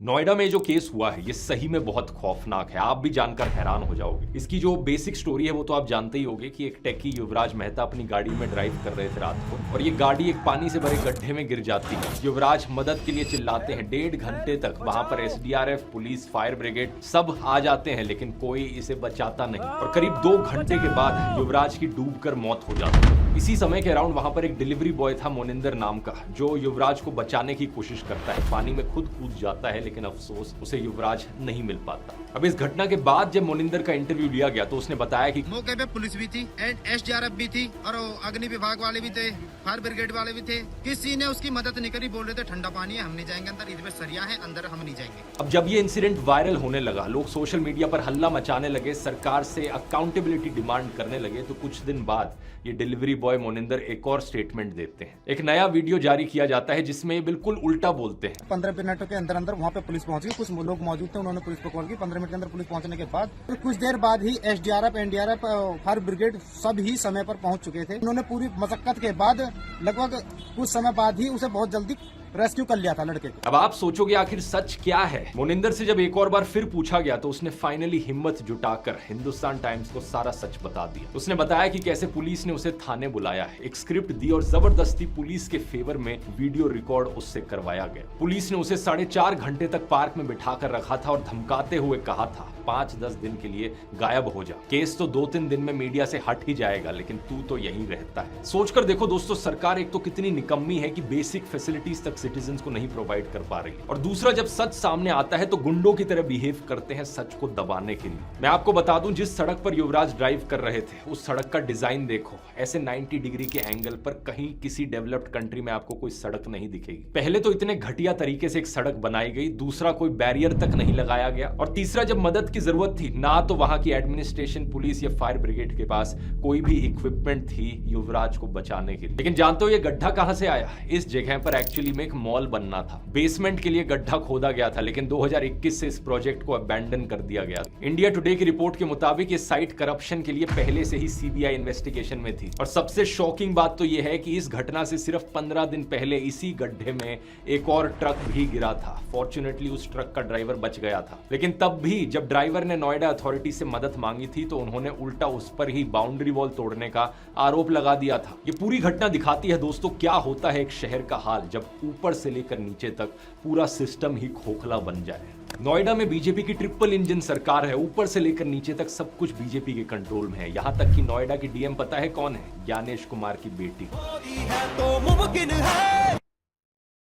नोएडा में जो केस हुआ है ये सही में बहुत खौफनाक है। आप भी जानकर हैरान हो जाओगे। इसकी जो बेसिक स्टोरी है वो तो आप जानते ही होंगे कि एक टेकी युवराज मेहता अपनी गाड़ी में ड्राइव कर रहे थे रात को और ये गाड़ी एक पानी से भरे गड्ढे में गिर जाती है। युवराज मदद के लिए चिल्लाते हैं। 1.5 घंटे तक वहां पर एसडीआरएफ, पुलिस, फायर ब्रिगेड सब आ जाते हैं लेकिन कोई इसे बचाता नहीं और करीब 2 घंटे के बाद युवराज की डूबकर मौत हो जाती है। इसी समय के अराउंड वहां पर एक डिलीवरी बॉय था मोनिंदर नाम का, जो युवराज को बचाने की कोशिश करता है। पानी में खुद कूद जाता है लेकिन अफसोस उसे युवराज नहीं मिल पाता। अब इस घटना के बाद जब मोनिंदर का इंटरव्यू लिया गया तो उसने बताया कि मौके पे पुलिस भी थी, एसडीआरएफ भी थी और अग्नि विभाग वाले भी थे, फायर ब्रिगेड वाले भी थे। किसी ने उसकी मदद नहीं करी। बोल रहे थे ठंडा पानी है, हम नहीं जाएंगे अंदर, इसमें सरिया है, अंदर हम नहीं जाएंगे। अब जब ये इंसिडेंट वायरल होने लगा, लोग सोशल मीडिया पर हल्ला मचाने लगे, सरकार से अकाउंटेबिलिटी डिमांड करने लगे, तो कुछ दिन बाद ये डिलीवरी बॉय मोनिंदर एक और स्टेटमेंट देते हैं। एक नया वीडियो जारी किया जाता है जिसमें ये बिल्कुल उल्टा बोलते हैं। 15 मिनटों के अंदर अंदर वहाँ पे पुलिस पहुंच गई। कुछ लोग मौजूद थे, उन्होंने पुलिस को कॉल की। 15 मिनट के अंदर पुलिस पहुंचने के बाद कुछ देर बाद ही एसडीआरएफ, एनडीआरएफ, फायर ब्रिगेड सब ही समय पर पहुंच चुके थे। उन्होंने पूरी मशक्कत के बाद लगभग कुछ समय बाद ही उसे बहुत जल्दी रेस्क्यू कर लिया था लड़के को। अब आप सोचोगे आखिर सच क्या है। मोनिंदर से जब एक और बार फिर पूछा गया तो उसने फाइनली हिम्मत जुटाकर हिंदुस्तान टाइम्स को सारा सच बता दिया। उसने बताया कि कैसे पुलिस ने उसे थाने बुलाया है, एक स्क्रिप्ट दी और जबरदस्ती पुलिस के फेवर में वीडियो रिकॉर्ड उससे करवाया गया। पुलिस ने उसे 4.5 घंटे तक पार्क में बिठाकर रखा था और धमकाते हुए कहा था 5-10 दिन के लिए गायब हो जा, केस तो 2-3 दिन में मीडिया से हट ही जाएगा लेकिन तू तो यहीं रहता है। सोचकर देखो दोस्तों, सरकार एक तो कितनी निकम्मी है कि बेसिक फैसिलिटीज तक सिटीजंस को नहीं प्रोवाइड कर पा रही है, और दूसरा जब सच सामने आता है तो गुंडों की तरह बिहेव करते हैं सच को दबाने के लिए। मैं आपको बता दूं, जिस सड़क पर युवराज ड्राइव कर रहे थे उस सड़क का डिजाइन देखो, ऐसे 90 डिग्री के एंगल पर कहीं किसी डेवलप्ड कंट्री में आपको कोई सड़क नहीं दिखेगी। पहले तो इतने घटिया तरीके से एक सड़क बनाई गई, दूसरा कोई बैरियर तक नहीं लगाया गया, और तीसरा जब मदद की जरूरत थी ना तो वहां की एडमिनिस्ट्रेशन, पुलिस या फायर ब्रिगेड के पास कोई भी इक्विपमेंट थी युवराज को बचाने के लिए। लेकिन जानते हो ये गड्ढा कहां से आया? इस जगह पर एक्चुअली में एक मॉल बनना था। बेसमेंट के लिए गड्ढा खोदा गया था लेकिन 2021 से इस प्रोजेक्ट को अबैंडन कर दिया गया। इंडिया टुडे की रिपोर्ट के मुताबिक ये साइट करप्शन के लिए पहले से ही सीबीआई इन्वेस्टिगेशन में थी। और सबसे शॉकिंग बात तो ये है कि इस घटना से सिर्फ 15 दिन पहले इसी गड्ढे में एक और ट्रक भी गिरा था। फॉर्चुनेटली उस ट्रक का ड्राइवर बच गया था, लेकिन तब भी जब ड्राइवर ने नोएडा अथॉरिटी से मदद मांगी थी तो उन्होंने उल्टा उस पर ही बाउंड्री वॉल तोड़ने का आरोप लगा दिया था। ये पूरी घटना दिखाती है दोस्तों क्या होता है एक शहर का हाल जब ऊपर से लेकर नीचे तक पूरा सिस्टम ही खोखला बन जाए। नोएडा में बीजेपी की ट्रिपल इंजन सरकार है, ऊपर से लेकर नीचे तक सब कुछ बीजेपी के कंट्रोल में है। यहां तक कि नोएडा की डीएम पता है कौन है? ज्ञानेश कुमार की बेटी।